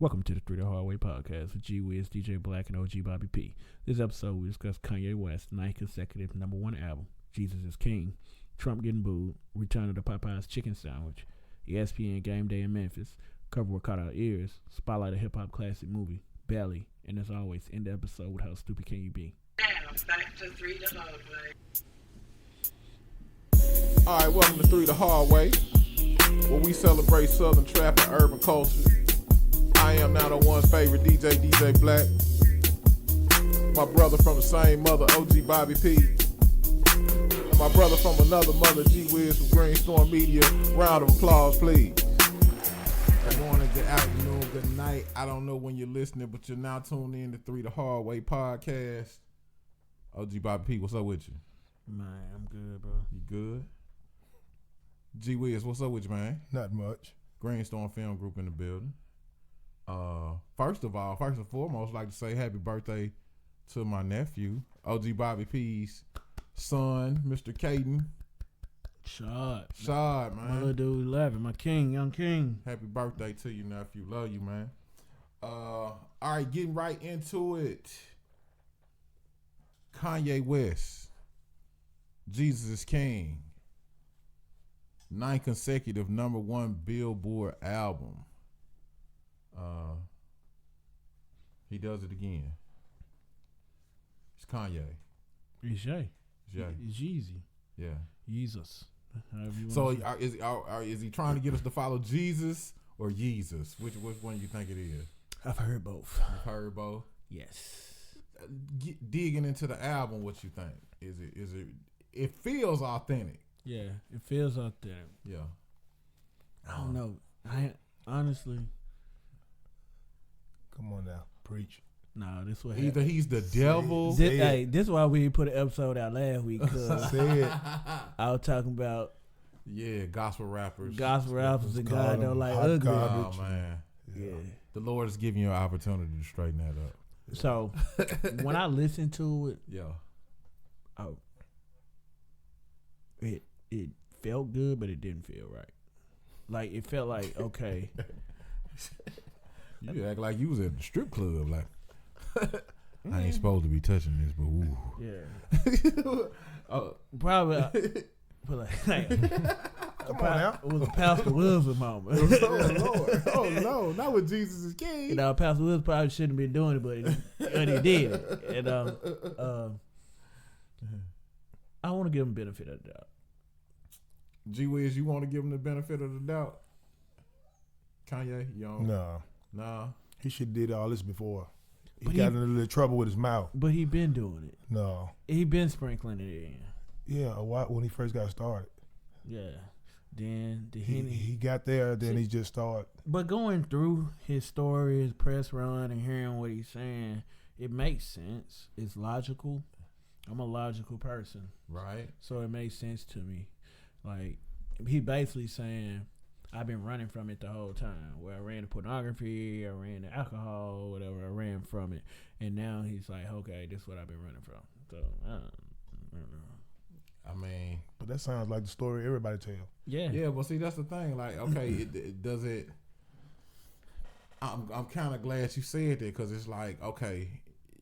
Welcome to the Three the Hard Way podcast with G Wiz, DJ Black, and OG Bobby P. This episode we discuss Kanye West's 9th consecutive #1 album, Jesus is King, Trump getting booed, return of the Popeye's chicken sandwich, ESPN Gameday in Memphis, cover what caught our ears, spotlight a hip hop classic movie, Belly, and as always, end the episode with how stupid can you be. Back to Three the Hard Way. All right, welcome to Three the Hard Way, where we celebrate Southern trap and urban culture. I am now the one's favorite DJ Black. My brother from the same mother, OG Bobby P. And my brother from another mother, G Wiz from Greenstorm Media. Round of applause, please. Good morning, good afternoon, good night. I don't know when you're listening, but you're now tuned in to Three the Hard Way podcast. OG Bobby P, what's up with you? Man, I'm good, bro. You good? G Wiz, what's up with you, man? Not much. Greenstorm Film Group in the building. First and foremost, I'd like to say happy birthday to my nephew, OG Bobby P's son, Mr. Caden. Shad, man. My little dude 11, my king, young king. Happy birthday to you, nephew. Love you, man. All right, getting right into it. Kanye West, Jesus is King. 9th consecutive #1 Billboard album. He does it again. It's Kanye. It's Jay. Jay. It's Jeezy. Yeah. Jesus. So is he trying to get us to follow Jesus or Yeezus? Which one you think it is? I've heard both. You've heard both? Yes. Digging into the album, what you think? Is it? It feels authentic. Yeah, it feels authentic. Yeah. I don't know. I honestly. Come on now, preach. Nah, this what Either he's the devil. This is why we put an episode out last week, because I was talking about gospel rappers and God don't like ugly. Oh man, yeah. The Lord is giving you an opportunity to straighten that up. So when I listened to it, it felt good, but it didn't feel right. Like it felt like okay. You act like you was at the strip club, like I ain't supposed to be touching this, but ooh. Yeah. Probably. But like come on now. It was a Pastor Wilson moment. Oh Lord! Oh no! Not with Jesus is King. You know, Pastor Wilson probably shouldn't have been doing it, but he did it. And I want to give him the benefit of the doubt. G Wiz, you want to give him the benefit of the doubt? Kanye, you don't? Nah. He should have did all this before. He got in a little trouble with his mouth. But he been doing it. No. He been sprinkling it in. Yeah, a while when he first got started. Yeah. Then he got there, then he just started. But going through his story, his press run, and hearing what he's saying, it makes sense. It's logical. I'm a logical person. Right. So it makes sense to me. Like, he basically saying, I've been running from it the whole time. Where I ran to pornography, I ran to alcohol, whatever, I ran from it. And now he's like, okay, this is what I've been running from. So, I don't know. I mean, but that sounds like the story everybody tell. Yeah, but see, that's the thing. Like, okay, does it? I'm kind of glad you said that, because it's like, okay,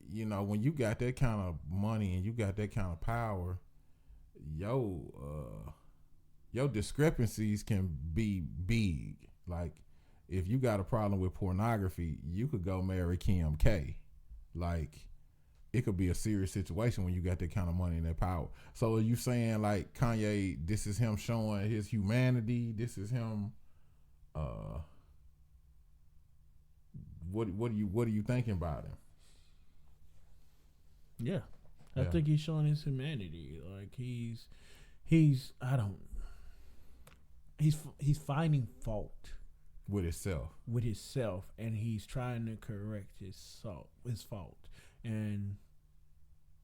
you know, when you got that kind of money and you got that kind of power, your discrepancies can be big. Like, if you got a problem with pornography, you could go marry Kim K. Like, it could be a serious situation when you got that kind of money and that power. So are you saying, like, Kanye, this is him showing his humanity? This is him. What are you thinking about him? Yeah, I think he's showing his humanity. Like he's finding fault with himself, and he's trying to correct his fault. And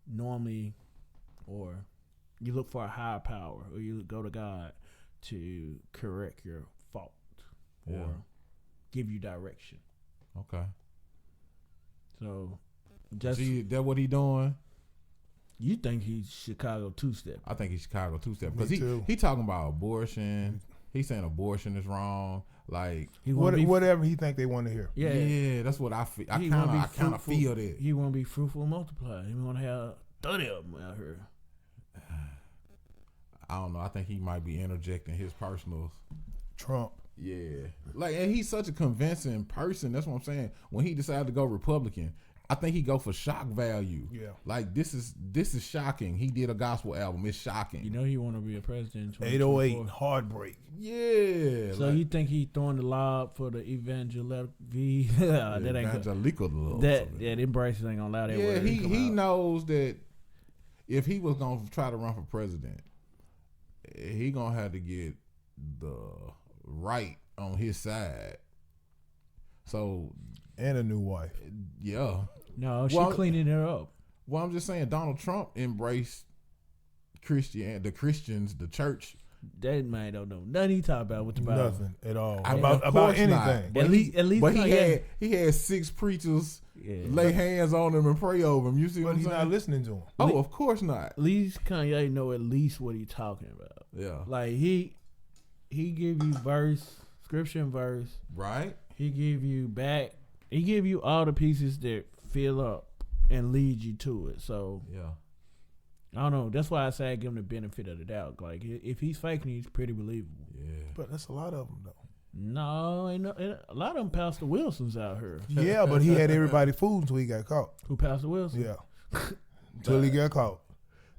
normally, or you look for a higher power, or you go to God to correct your fault or give you direction. Okay. So, just that what he doing? You think he's Chicago two-step? I think he's Chicago two-step because he talking about abortion. He's saying abortion is wrong. Like whatever he think they want to hear. yeah, that's what I feel. I kind of feel that. He want to be fruitful and multiply. He want to have 30 of them out here. I don't know. I think he might be interjecting his personal. Trump. Yeah, like, and he's such a convincing person. That's what I'm saying. When he decided to go Republican, I think he go for shock value. Yeah, like this is shocking. He did a gospel album. It's shocking. You know he want to be a president. 808 heartbreak. Yeah. So you think he throwing the lob for the evangelical? Evangelical. Them braces ain't gonna allow that. Yeah, word he knows that if he was gonna try to run for president, he gonna have to get the right on his side. So and a new wife. Yeah. No, she cleaning it up. Well, I'm just saying Donald Trump embraced the Christians, the church. That man don't know nothing he talk about with the Bible. Nothing at all. I mean, about anything. But at least but he had 6 preachers lay hands on him and pray over him. You see what I'm saying? But he's not listening to him. Oh, of course not. At least Kanye know at least what he's talking about. Yeah. Like he give you scripture and verse. Right. He give you all the pieces that fill up and lead you to it. So yeah. I don't know. That's why I say I give him the benefit of the doubt. Like if he's faking, he's pretty believable. Yeah. But that's a lot of them though. No, ain't a lot of them Pastor Wilson's out here. Yeah, but he had everybody fooled until he got caught. Who, Pastor Wilson? Yeah. Until he got caught.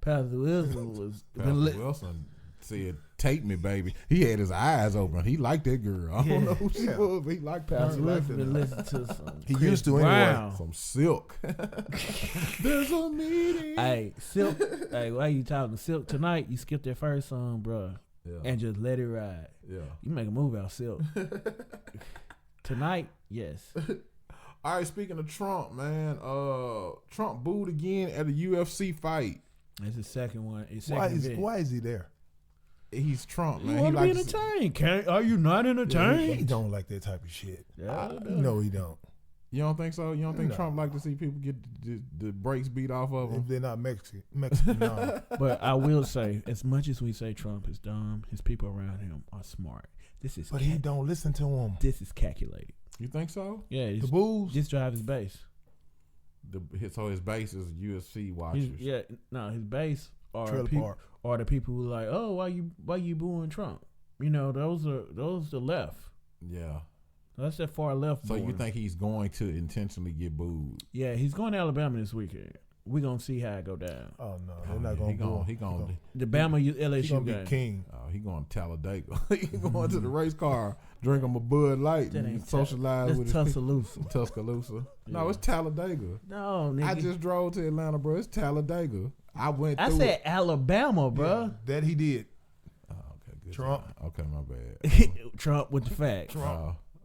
Pastor Wilson was Wilson said, "Take me, baby." He had his eyes open. He liked that girl. I don't know who she was, but he liked Pastor Wilson. Been listening to some. He used to anyway. Some Silk. There's a meeting. Hey, Silk. Hey, why you talking Silk tonight? You skipped that first song, bro, and just let it ride. Yeah, you make a move out Silk. Tonight, yes. All right. Speaking of Trump, man, Trump booed again at a UFC fight. That's the second one. Why is he there? He's Trump, man. He want to be entertained. Are you not entertained? He don't like that type of shit. Yeah, no, he don't. You don't think so? You don't think Trump like to see people get the brakes beat off of him? If they're not Mexican, no. But I will say, as much as we say Trump is dumb, his people around him are smart. But he don't listen to him. This is calculated. You think so? Yeah. The Bulls? Just drive his base. So his base is UFC watchers. His base are the people who like, oh, why you booing Trump? You know, those the left. Yeah. That's that far left. So you think he's going to intentionally get booed? Yeah, he's going to Alabama this weekend. We're going to see how it go down. Oh, no. They're not going to He going the Bama LSU he gonna game. Be king. Oh, he going to Talladega. He going to the race car, drink him a Bud Light, and socialize with his Tuscaloosa. No, it's Talladega. No, nigga. I just drove to Atlanta, bro. It's Talladega. I said Alabama, bro. Yeah, that he did. Oh, okay, good. Trump. Okay, my bad. Trump with the facts.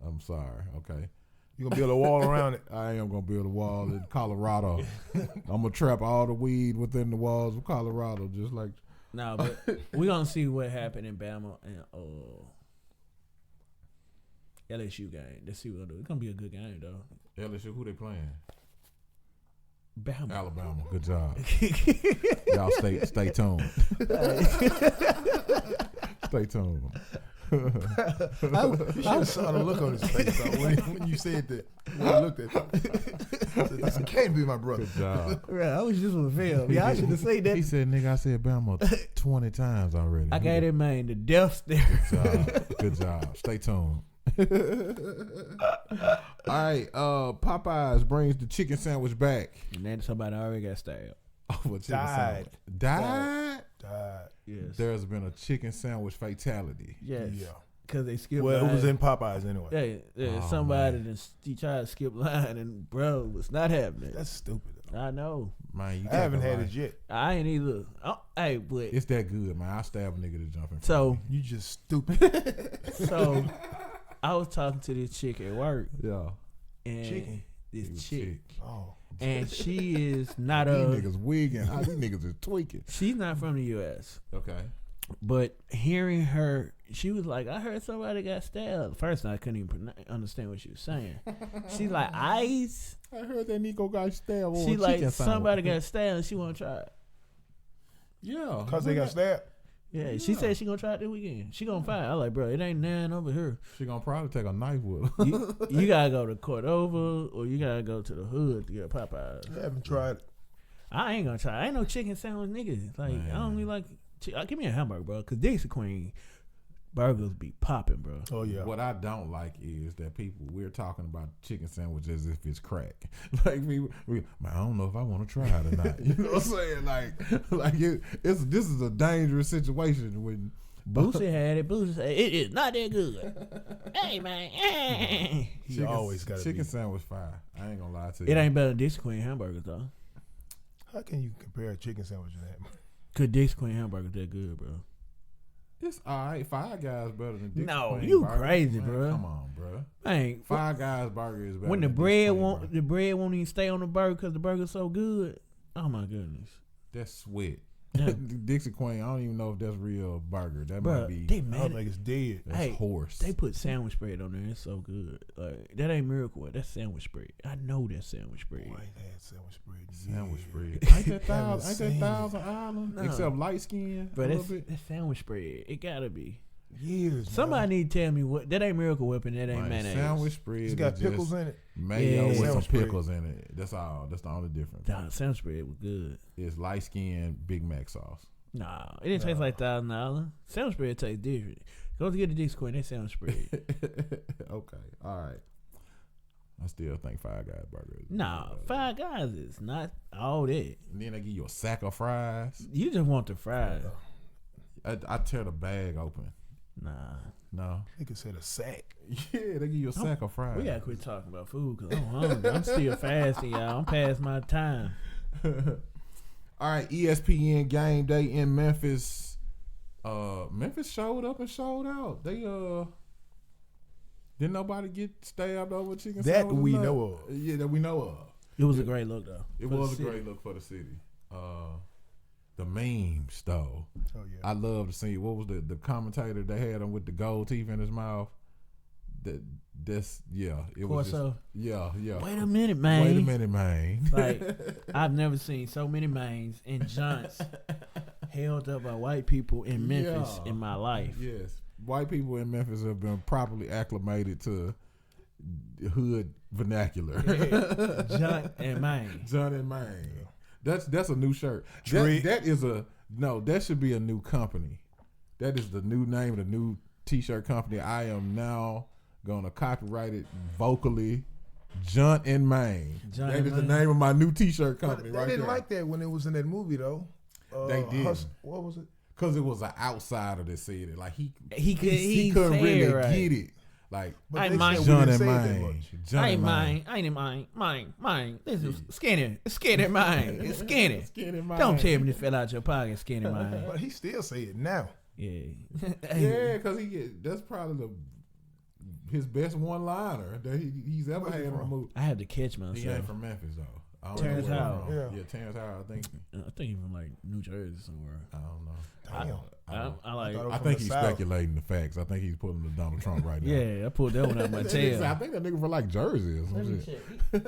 I'm sorry. Okay. You gonna build a wall around it? I am gonna build a wall in Colorado. I'm gonna trap all the weed within the walls of Colorado, just like. No, but we're gonna see what happened in Bama and LSU game. Let's see what we'll do. It's gonna be a good game though. LSU, who they playing? Bama. Alabama. Good job. Y'all stay tuned. Stay tuned. I saw the look on his face when you said that. When I looked at him, I said, this can't be my brother. Good job. Right, I was just with Phil. Yeah, I should have said that. He said, "Nigga, I said Bama 20 times already." I got that man the death stare. Good job. Stay tuned. All right, Popeyes brings the chicken sandwich back. And then somebody already got stabbed. Died. Yes. There's been a chicken sandwich fatality. Yes. Yeah. Because they skipped line. It was in Popeyes anyway. Yeah. Somebody he tried to skip line and bro, it's not happening. That's stupid. I know. Man, I haven't had it yet. I ain't either. Hey, but it's that good, man. I stab a nigga to jump in. So you just stupid. So I was talking to this chick at work. Yeah. And this chick. Oh. And she is not these niggas wigging. These niggas is tweaking. She's not from the U.S. Okay. But hearing her, she was like, I heard somebody got stabbed. First, I couldn't even understand what she was saying. She's like, ice. I heard that Nico got stabbed. She like, somebody got stabbed and she want to try it. Yeah. Because they got stabbed? Yeah, she said she gonna try it this weekend. She gonna fight. I like, bro, it ain't none over here. She gonna probably take a knife with her. You gotta go to Cordova or you gotta go to the hood to get Popeyes. I haven't tried it. I ain't gonna try. I ain't no chicken sandwich nigga. Like I don't really like. Give me a hamburger, bro. Cause Dixie Queen burgers be popping, bro. Oh yeah. What I don't like is that we're talking about chicken sandwich as if it's crack. Like man, I don't know if I want to try it or not. You know what I'm saying? Like this is a dangerous situation when. Boosie had it. Boosie said it is not that good. Hey man, He always got chicken sandwich fire. I ain't gonna lie to you. It ain't better than Dixie Queen hamburgers though. How can you compare a chicken sandwich to that? Cause Dixie Queen hamburgers that good, bro. It's alright. Five Guys better than Dixie No, Queen you burger. crazy, Man, bro. Come on, bro. Man, Five Guys burger is better. when the than bread Dixie Queen won't burger. the bread won't even stay on the burger because the burger's so good. Oh my goodness. That's sweat. Yeah. Dixie Queen, I don't even know if that's real burger. That Bro, might be. they I mad. don't think it's dead. That's horse. They put sandwich bread on there. It's so good. Like that ain't Miracle Whip. That's sandwich bread. I know that's sandwich bread. Boy, I ain't had sandwich bread. Sandwich Yeah. bread. Ain't that Haven't seen Thousand Island? No. Except light skin. But a that's little bit. sandwich bread. It gotta be. Years. Somebody need to tell me what that ain't Miracle Whip and that ain't Man, mayonnaise. sandwich bread. It's got is pickles just in it. Mayo Yeah. with some Sandwich bread. pickles in it. That's all. That's the only difference. Nah, sandwich bread was good. It's light skin Big Mac sauce. Nah, it didn't taste like $1,000. Sandwich bread tastes different. Go to get the Dixie Queen. That sandwich bread. Okay. All right. I still think Five Guys burger is Nah, better. Five Guys is not all that. And then they give you a sack of fries. You just want the fries. I tear the bag open. Nah. No. Nigga said a sack. Yeah, they give you a sack of fries. We gotta quit talking about food because I'm hungry. I'm still fasting, y'all. I'm past my time. All right, ESPN Game Day in Memphis. Memphis showed up and showed out. They didn't nobody get stabbed over chicken That sandwich or we nothing? know of. Yeah, that we know of. It was a great look though. It for the was a city. great look for the city. The memes though. Oh yeah. I love to see what was the commentator they had him with the gold teeth in his mouth. That's it was just, Corso. yeah. Wait a minute, man. Wait a minute, man. Like I've never seen so many mains and junts held up by white people in Memphis Yeah. in my life. Yes, white people in Memphis have been properly acclimated to hood vernacular. Junt and main. John and Maine. That's a new shirt. Trick. That should be a new company. That is the new name of the new t-shirt company. I am now gonna copyright it vocally. John and Maine. John That and is the Maine. name of my new t-shirt But company they right didn't there. like that when it was in that movie though. They did. What was it? Because it was an outsider that said it. Like he He couldn't say really it right. get it. Like But I they mind said we John didn't and say it that Maine. much. John I ain't and mine. I ain't mine. This is skinny. Skinny mine. It's skinny. Skinny Maine. Don't tell me this fell out your pocket, skinny mine. But he still say it now. Yeah. Yeah, because that's probably his best one-liner that he's ever Where's had he in a from? movie. I had to catch He myself. ain't from Memphis though. I don't Terrence know where Howard. he's from. Yeah. Terrence Howard. I think he's from like New Jersey somewhere. I don't know. Damn. I like. thought it was I from think the he's South. speculating the facts. I think he's pulling the Donald Trump right now. Yeah, I pulled that one out my That nigga- I tail. think that nigga from like Jersey or Let some me shit. check.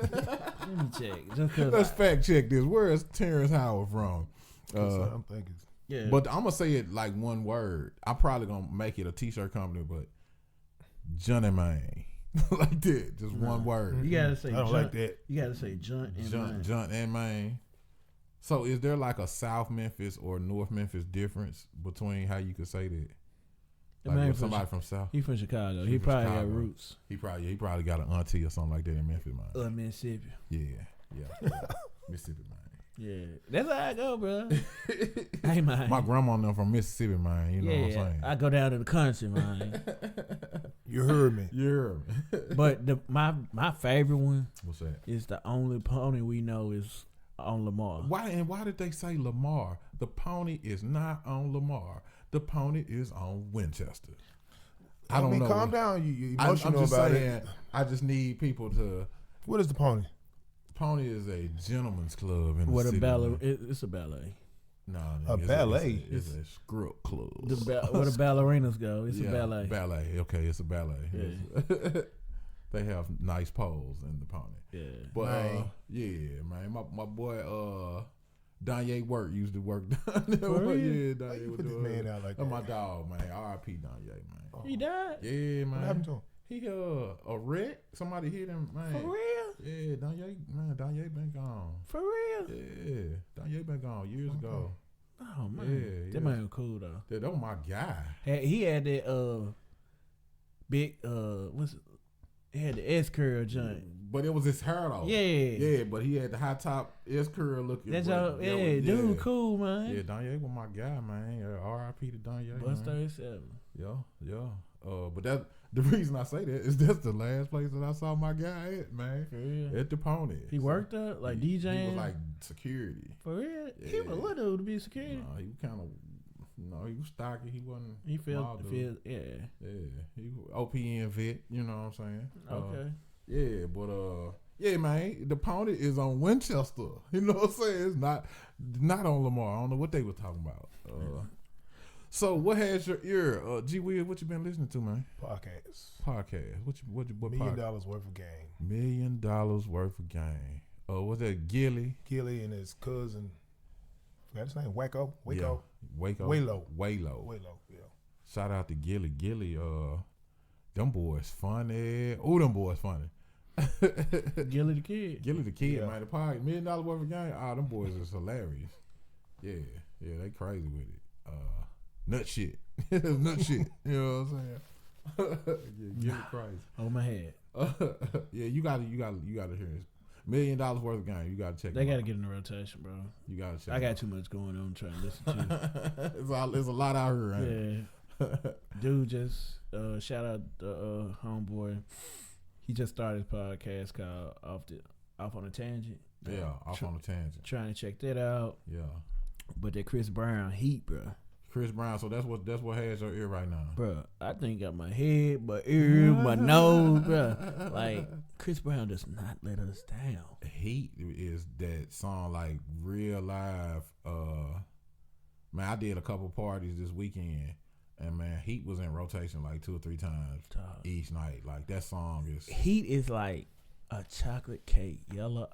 Let me check. Just Let's cause. fact check this. Where is Terrence Howard from? So I'm thinking. Yeah. But I'm gonna say it like one word. I'm probably gonna make it a t-shirt company, but John and Maine. Like that. Just one word. you gotta say. I don't Junt. like that. You gotta say Junt and mine. John and Maine. So is there like a South Memphis or North Memphis difference between how you could say that? The Like man with from somebody from South? He from Chicago. He He from probably Chicago. got roots. He probably got an auntie or something like that in Memphis, man. Mississippi. Yeah. Mississippi, man. Yeah, that's how I go, bro. Hey man. My grandma and them from Mississippi, man. You know what I'm yeah, saying? I go down to the country, man. You heard me. You heard me. But my favorite one What's that? is the only pony we know is on Lamar. Why did they say Lamar? The pony is not on Lamar. The pony is on Winchester. I don't know. Calm down. You I'm emotional just about saying. it. I just need people to. What is the pony? Pony is a gentleman's club in the What a city. ballet? It's a ballet. No, A ballet? It's a script club. Where the ballerinas go? It's a ballet. Ballet. Okay, it's a ballet. Yeah. They have nice poles in the pony. Yeah. But Man. yeah, man, my boy Kanye work used to work down there. For real? Yeah, Why Kanye you would put this do man it. out like That's that? my dog, man. R.I.P. Kanye, man. Oh. He died. Yeah, man. What happened to him? He a wreck. Somebody hit him, man. For real? Yeah, Kanye been gone. For real? Yeah, Kanye been gone years ago. Oh man, Yeah, that yeah. man cool though. That was my guy. He had that big what's it? He had the S curl joint. But it was his hair though. Yeah. Yeah, but he had the high top S curl looking. That's but all. that Yeah, was- dude, cool man. Yeah, Kanye was my guy, man. R.I.P. to Kanye. Bus man. 37. Yeah. But that the reason I say that is that's the last place that I saw my guy at, man. For real. At the Pony. He worked up like DJing. He was like security. For real. He Yeah. was little to be security. No, he was kind of. No, he was stocky. He wasn't. He felt wild, yeah. Yeah, he was OPN vet. You know what I'm saying? Okay. Yeah, but yeah, man, the Pony is on Winchester. You know what I'm saying? It's not on Lamar. I don't know what they were talking about. So what has your ear? G Will, what you been listening to, man? Podcast. What $1 million worth of game. $1 million worth of game. What's that? Gilly and his cousin. Forgot his name. Waco. Yeah. Waylo. Yeah. Shout out to Gilly. Them boys funny. Oh, them boys funny. Gilly the Kid. Gilly the Kid, Yeah. man. The podcast, $1 million worth of game. Them boys is hilarious. Yeah, they crazy with it. Nut shit. Nut shit. You know what I'm saying? Yeah, Gilly crazy. On my head. Yeah, you gotta hear this. $1 million worth of game. You gotta check. They gotta get in the rotation, bro. You gotta check. I got too much going on trying to listen to. There's a lot out here, right? Yeah. Dude just shout out the homeboy. He just started his podcast called Off on a Tangent. Yeah, off on a tangent. Trying to check that out. Yeah. But that Chris Brown heat, bro. Chris Brown, so that's what has your ear right now. Bro, I think got my head, my ear, my nose, bro. Like, Chris Brown does not let us down. Heat is that song, like real live. Man, I did a couple parties this weekend, and man, Heat was in rotation like 2 or 3 times each night. Like that song is. Heat is like a chocolate cake, yellow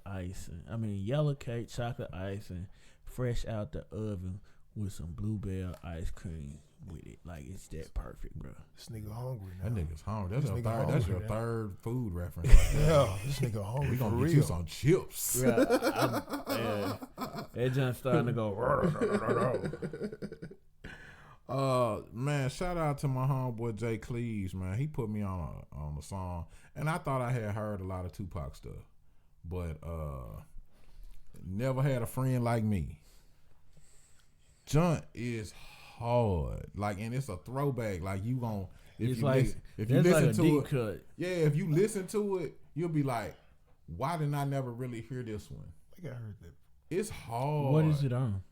cake, chocolate icing, fresh out the oven with some bluebell ice cream with it. Like it's that perfect, bro. This nigga hungry now. That nigga's hungry. That's This your nigga third. That's hungry, your man. third food reference. Right there. Yeah, this nigga hungry We for gonna real. get you some chips. Yeah, that just starting to go. Man, shout out to my homeboy Jay Cleaves, man. He put me on a song, and I thought I had heard a lot of Tupac stuff, but never had a friend like me. Junt is hard, like, and it's a throwback. Like you gon' if you listen a to deep it, cut. yeah, if you listen to it, you'll be like, why didn't I never really hear this one? I think I heard that. It's hard. What is it on?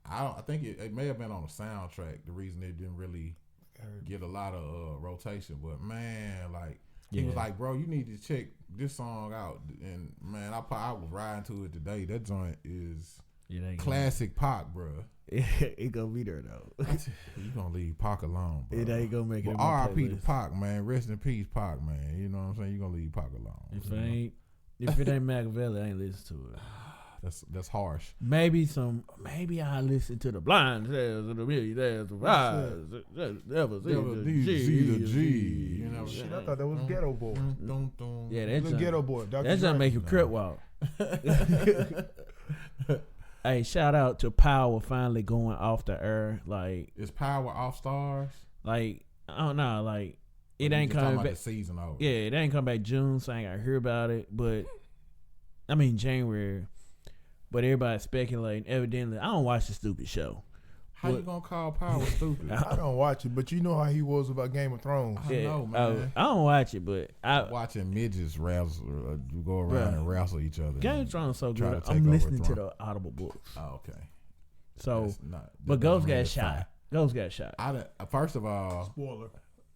I think it may have been on the soundtrack. The reason it didn't really get a lot of rotation, but man, like he was like, bro, you need to check this song out. And man, I was riding to it today. That joint is classic Pac, bro. It gonna be there though. You gonna leave Pac alone, bro. It ain't gonna make it. R.I.P. to Pac, man. Rest in peace, Pac, man. You know what I'm saying? You gonna leave Pac alone. If it ain't Machiavelli, I ain't listen to it. That's harsh. Maybe I listen to the blind tales of the millionaires of eyes. Never see the G. You know, Shit, I thought that was Ghetto Boy. Yeah, That's Ghetto Boy. Dr. That just Dre. make you crip walk. Hey, shout out to Power finally going off the air. Like, is Power off stars? like I don't know. Like, it ain't Just talking coming about back. the season over. Yeah, it ain't come back June, so I ain't got to hear about it. But I mean January. But everybody's speculating. Evidently, I don't watch the stupid show. How you gonna call Power stupid? I don't watch it, but you know how he was about Game of Thrones. I know, man. I don't watch it, but Watching midgets wrestle, go around and wrestle each other. Game of Thrones so try good. to take I'm over listening to Throne. the Audible books. Oh, okay. So, That's not- but that Ghost don't mean got it's fine. shot. Ghost got shot. First of all, Spoiler.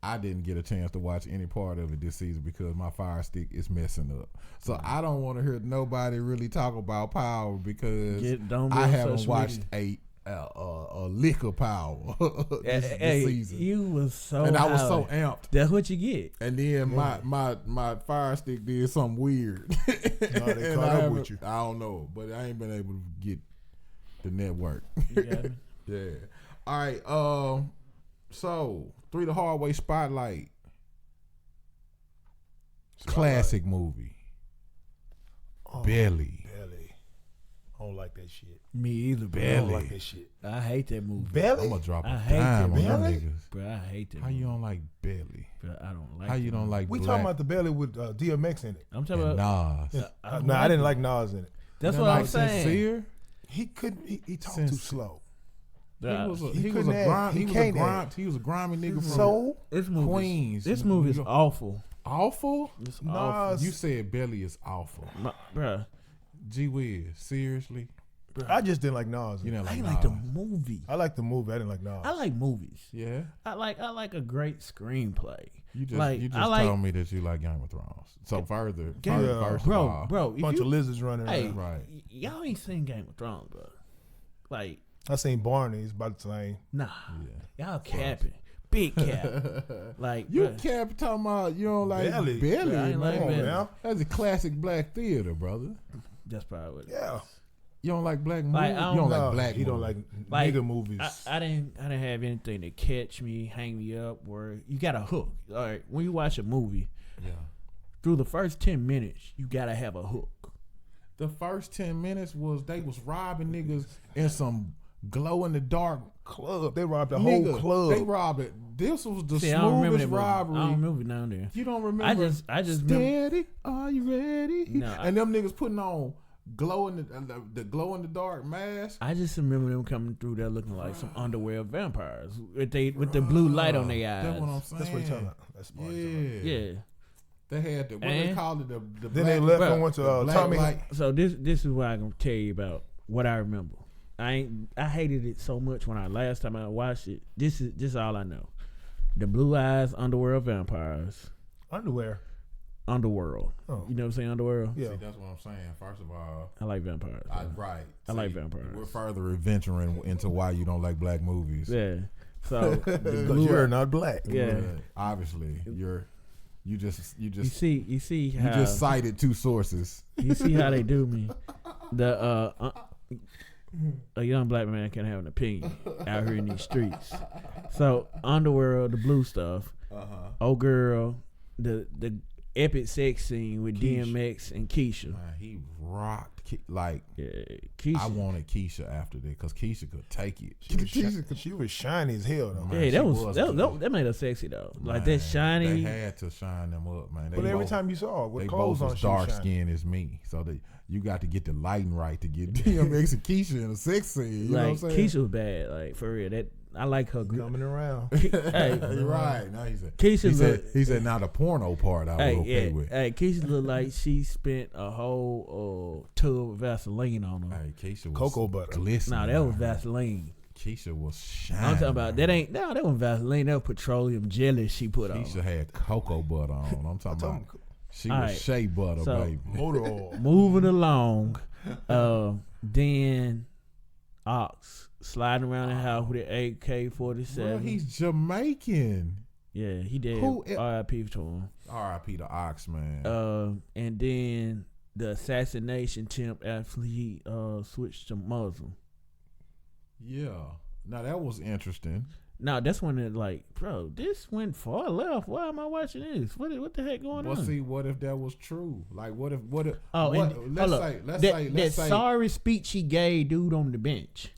I didn't get a chance to watch any part of it this season because my Fire Stick is messing up. So I don't want to hear nobody really talk about Power because Don't be I on haven't social watched media. a lick of Power this season. You was so And I was so high. amped. That's what you get. And then my Fire Stick did something weird. they And caught I up haven't- with you. I don't know, but I ain't been able to get The network. You got me? Yeah. All right. So 3 the Hard Way Spotlight. Classic movie. Oh, Belly. Belly. I don't like that shit. Me either, bro. I Belly. don't like that shit. I hate that movie. Belly? I'm gonna drop a I hate dime that on them Belly? niggas. Bro, I hate that How movie. you don't like Belly? Bro, I don't like How you that don't movie. like We Black talking about the Belly with DMX in it. I'm talking and about. Nas? I didn't like Nas in it. That's You what don't I'm like saying. Sincere? He couldn't. He talked Since- too slow. Bro, He was couldn't act. He can't act. He was a grimy nigga from So this movie, Queens. This movie is New York. awful. Awful? It's awful. Nas. You said Belly is awful. Bro, Gee whiz, seriously? I just didn't like Nas. You know, I like ain't like the Nas. movie. I like the movie. I didn't like Nas. I like movies. Yeah. I like a great screenplay. You just Like, you just I like- told me that you like Game of Thrones. So further, Game- Yeah. first of all, Bro, if Bunch you, of lizards running hey, around. Right. y'all ain't seen Game of Thrones, bro. Like, I seen Barney. It's about the same. nah, Yeah. y'all capping, big cap. Like, You bruh, kept talking about you don't like Belly. Belly, I ain't man. like Come on Belly. now. That's a classic black theater, brother. that's probably what it Yeah. is. You don't like black movies. Like, I You don't don't like No, black. he don't movies. like Like, nigga movies. I didn't have anything to catch me, hang me up, where you got a hook. All right, when you watch a movie, Yeah. through the first 10 minutes, you gotta have a hook. The first 10 minutes was they was robbing niggas in some glow in the dark Club. They robbed the nigga. whole club. They robbed it. This was the See, I don't remember smoothest that movie. robbery. I don't remember down there. You don't remember? I just remember. Steady, are you ready? No, and them niggas putting on glow in the glow in the dark mask. I just remember them coming through there looking like some underwear vampires with the blue light on their eyes. That's what I'm saying. That's what you're talking about. That's what you're talking about. Yeah. Yeah. They had the what they And- called it the Then black, they left Bruh, and went to the black Tommy. light. So this is what I'm gonna tell you about what I remember. I hated it so much when last time I watched it. This is all I know. The blue eyes underworld vampires. Underwear. Underworld. Oh. You know what I'm saying? Underworld? Yeah. See, that's what I'm saying. First of all, I like vampires. right. I like vampires. We're further adventuring into why you don't like black movies. Yeah. So the Because blue you're not black. Yeah. But obviously, you just you see you how just cited 2 sources. you see how they do me. The a young black man can have an opinion out here in these streets. So Underworld, the blue stuff. Oh girl, the epic sex scene with Keisha. DMX and Keisha. Man, he rocked. Like Yeah, Keisha. I wanted Keisha after that because Keisha could take it. She was shiny as hell though. Man, Yeah, she that was that, cute. that made her sexy though. Like Man, that shiny. They had to shine them up, man. They But every both- time you saw her with they clothes both on, as she was dark shiny. skinned as me, so that you got to get the lighting right to get DMX and Keisha in a sex scene. You know Like what I'm saying? Keisha was bad. Like for real. That I like her. Coming around. Hey, You're right. No, he said. Keisha He said. Now the porno part I was Hey, okay yeah, with. hey, Keisha looked like she spent a whole tub of Vaseline on her. Hey, Keisha was Cocoa butter. glistening. Nah, that was out here. Vaseline. Keisha was shining. I'm talking about that out ain't no, that wasn't Vaseline. That was petroleum jelly she put here. on. Keisha had cocoa butter on. I'm talking about. She All was right. shea butter, So, baby. Motor oil. Moving along, then Ox sliding around the house with an AK-47. Bro, he's Jamaican. Yeah, he did. Who- R.I.P. to him. R.I.P. to Ox, man. And then the assassination attempt after he switched to Muslim. Yeah. Now that was interesting. Now that's when it like, bro, this went far left. Why am I watching this? What the heck going Well, on? see, what if that was true? Like, what if? Oh, what, and let's hold say, up. let's that, say, that let's say, sorry speech he gave dude on the bench.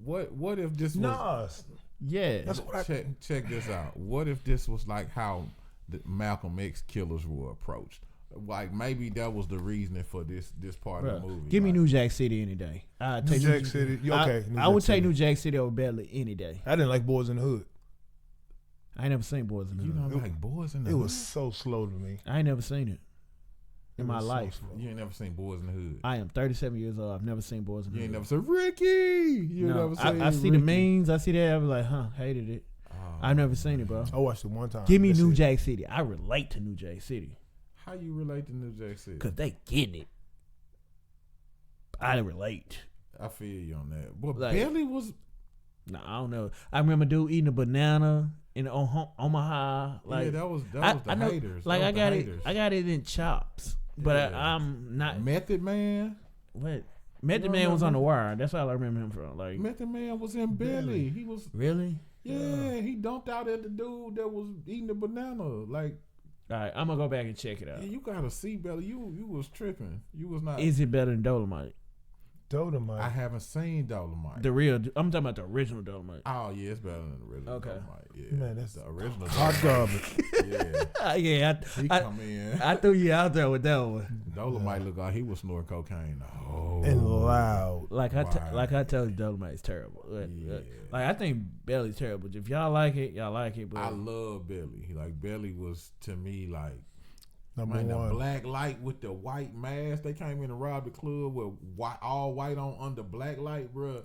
what if this was? Nas. Yeah, That's what I. Check this out. What if this was like how the Malcolm X killers were approached? Like maybe that was the reasoning for this part of the Bruh, movie. give me like, New Jack City any day. I'd New take Jack City. You okay? New I Jack would take City. New Jack City over Belly any day. I didn't like Boys in the Hood. I ain't never seen Boys in the You Hood. know, like Boys in the It Hood. was so slow to me. I ain't never seen it in It my was so life. slow. You ain't never seen Boys in the Hood. I am 37 years old. I've never seen Boys in the You ain't Hood. never seen Ricky. You No, never seen I see the Ricky. memes. I see that. I was like, hated it. Oh, I've never seen it, bro. I watched it one time. Give me That's New it. Jack City. I relate to New Jack City How you relate to New Jack City? because they getting it. I relate. I feel you on that. But Like- Belly was. No, I don't know. I remember dude eating a banana in Omaha. Like Yeah, that was the I know, haters. like That I was the got haters. it. I got it in chops, but Yeah. I'm not. Method Man. What Method Man was on The Wire. That's all I remember him from. Like Method Man was in Belly. He was really. Yeah, he dumped out at the dude that was eating the banana. Like, all right, I'm gonna go back and check it out. yeah, you gotta see Belly. You was tripping. You was not. Is it better than Dolomite? Dolomite. I haven't seen Dolomite. The real. I'm talking about the original Dolomite. Oh yeah, it's better than the original Okay. Dolomite. Yeah, Man, that's the original hot Dolomite. garbage. Yeah, Yeah, he come in. I threw you out there with that one. Dolomite looked like he was snorting cocaine. Oh, And loud. Like I told you, Dolomite's terrible. Yeah. Like I think Belly's terrible. If y'all like it, y'all like it. But I love Belly. Like Belly was to me like. Number Man, one. the black light with the white mask. They came in and robbed the club with all white on under black light, bro.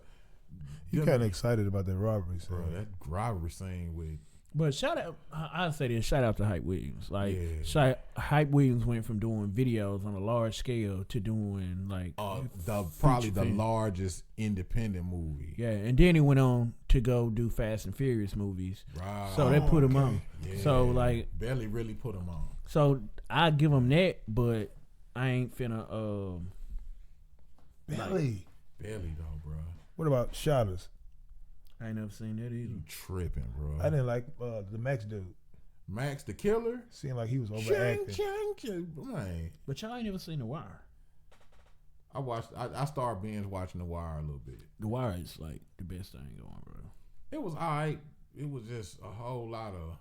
You kind of excited about that robbery, so. Bro, that robbery scene with. But shout out, I'd say this. Shout out to Hype Williams. Like Yeah. Hype Williams went from doing videos on a large scale to doing like Probably the largest independent movie. Yeah, and then he went on to go do Fast and Furious movies. Right. So they put him on. Yeah. So like Belly really put him on. So I give him that, but I ain't finna Belly. Belly though, bro. What about Shotters? I ain't never seen that either. You tripping, bro. I didn't like the Max dude. Max the Killer. Seemed like he was Ching, overacting. ching, ching. Man. But y'all ain't never seen The Wire. I started binge watching The Wire a little bit. The Wire is like the best thing going, bro. It was alright. It was just a whole lot of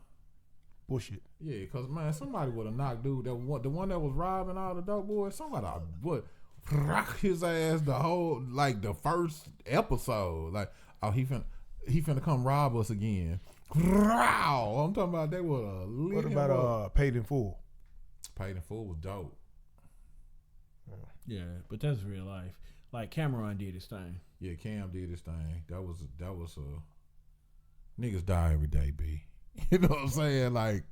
Bullshit. yeah, cause man, somebody would have knocked dude the one that was robbing all the dope boys. Somebody would rock his ass the whole like the first episode. Like he finna come rob us again. I'm talking about they would have. What about Paid in Full? Paid in Full was dope. Yeah, but that's real life. Like Cameron did his thing. Yeah, Cam did his thing. That was niggas die every day, B. You know what I'm saying? Like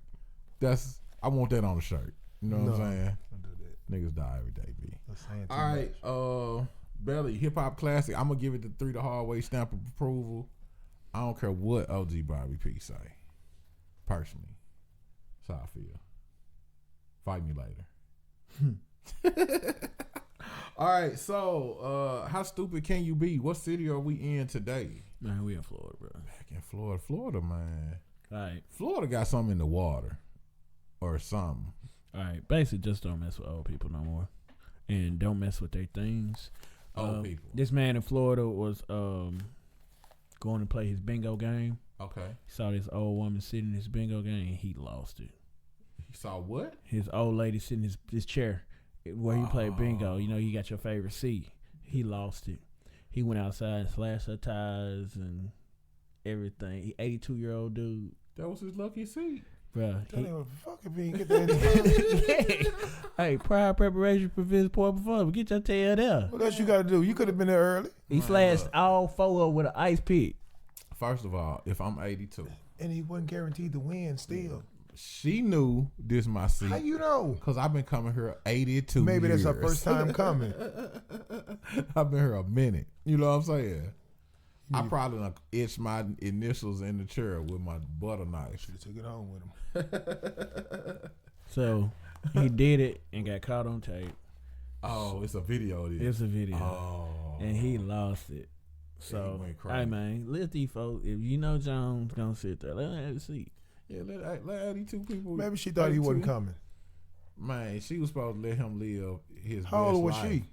I want that on the shirt. You know what I'm saying? Don't do that. Niggas die every day, B. That's saying too All right, much. Belly, hip hop classic. I'm gonna give it the 3 the hard way stamp of approval. I don't care what OG Bobby P say. Personally, that's how I feel. Fight me later. All right, so how stupid can you be? What city are we in today? Man, we in Florida, bro. Back in Florida, man. All right. Florida got something in the water or something. All right. Basically, just don't mess with old people no more. And don't mess with their things. Old people. This man in Florida was going to play his bingo game. Okay. He saw this old woman sitting in his bingo game, and he lost it. He saw what? His old lady sitting in his chair where he played bingo. You know, you got your favorite seat. He lost it. He went outside and slashed her tires and everything. He 82-year-old dude. That was his lucky seat. Bruh. Don't even fucking be get that. Hey, prior preparation prevents poor performance. Get your tail there. What else you got to do? You could have been there early. He slashed all four with an ice pick. First of all, if I'm 82. And he wasn't guaranteed to win still. She knew this my seat. How you know? Because I've been coming here 82 Maybe years. that's her first time coming. I've been here a minute. You know what I'm saying? I probably done itched my initials in the chair with my butter knife. Should have took it home with him. So he did it and got caught on tape. Oh, it's a video of this. It's a video. Oh. And he lost it. Yeah, So, he went crazy. hey man, let these folks, if you know Jones gonna sit there, let him have a seat. Yeah, let 82 people. Maybe she thought he wasn't 82. coming. Man, she was supposed to let him live his How best old was life. she?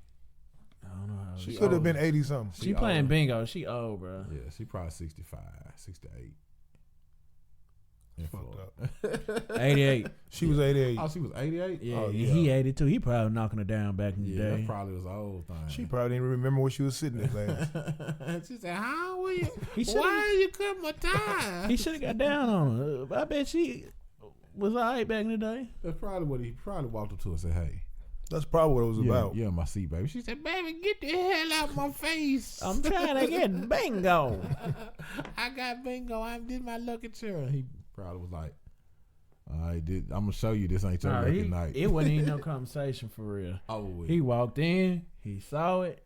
I don't know how She she could have old. been 80 something. She playing old. bingo. She old, bro. Yeah, she probably 65, 68. In Fucked Florida. 88. She was 88. Oh, she was 88? Yeah, Oh, and yeah. he 82. He probably knocking her down back in the Yeah, day. that probably was an old thing. She probably didn't remember where she was sitting at last. She said, "How were you? He shoulda- Why you cut my tie?" He should have got down on her. I bet she was all right back in the day. That's probably what he probably walked up to her and said, "Hey, That's probably what it was about. yeah, my seat, baby." She said, "Baby, get the hell out my face. I'm trying to get bingo. I got bingo. This my lucky chair." And he probably was like, "I'm gonna show you this ain't your lucky night." It wasn't even no conversation for real. Oh, He walked in, he saw it.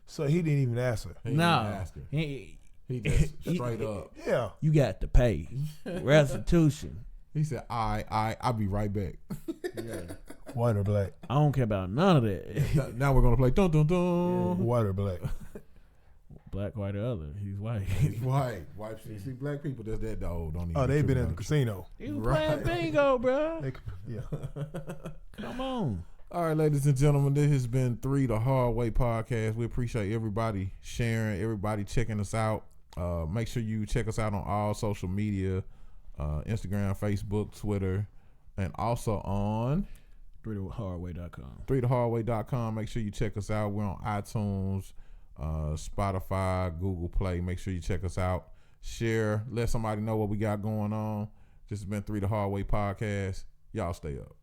So he didn't even ask her. He didn't No, ask her. he, He just straight up. Yeah. you got to pay restitution. He said, "I'll be right back." Yeah. White or black? I don't care about none of that. Now we're gonna play dun dun dun. White or black? Black, white, or other. He's white. White. See, black people, that's that dog. Don't even. Oh, they've been trip at the on casino. He was Right. playing bingo, bro. Yeah. Come on. All right, ladies and gentlemen, this has been 3 The Hard Way podcast. We appreciate everybody sharing, everybody checking us out. Make sure you check us out on all social media, Instagram, Facebook, Twitter, and also on 3thehardway.com. 3thehardway.com. Make sure you check us out. We're on iTunes, Spotify, Google Play. Make sure you check us out. Share. Let somebody know what we got going on. This has been 3 The Hard Way podcast. Y'all stay up.